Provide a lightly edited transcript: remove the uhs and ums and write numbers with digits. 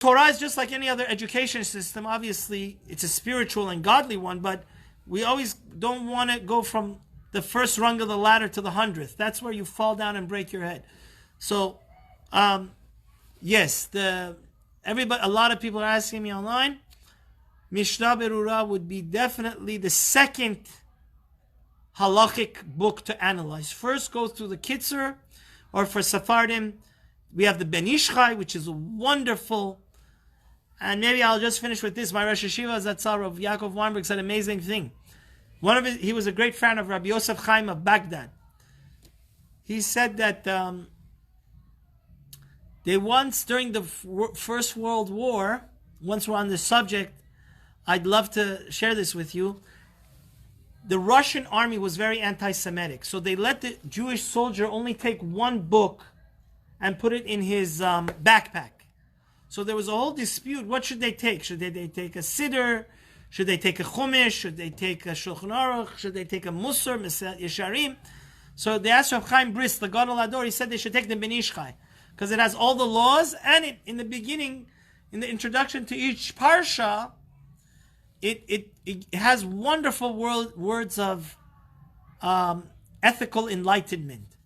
Torah is just like any other education system. Obviously, it's a spiritual and godly one, but we always don't want to go from the first rung of the ladder to the 100th. That's where you fall down and break your head. So, yes, a lot of people are asking me online. Mishnah Berurah would be definitely the second halachic book to analyze. First, go through the Kitzur, or for Sephardim, we have the Ben Ishchai, which is wonderful. And maybe I'll just finish with this. My Rosh Hashiva Zatzar of Yaakov Weinberg said an amazing thing. He was a great fan of Rabbi Yosef Chaim of Baghdad. He said that they once, during the First World War, once we're on this subject, I'd love to share this with you. The Russian army was very anti-Semitic. So they let the Jewish soldier only take one book and put it in his backpack. So there was a whole dispute. What should they take? Should they take a Siddur? Should they take a Chumash? Should they take a Shulchan Aruch? Should they take a Musar, Mesillat Yesharim? So they asked Rav Chaim Briss, the Gadol Hador, he said they should take the Ben Ishchai because it has all the laws, and in the beginning, in the introduction to each parsha, it has wonderful words of ethical enlightenment.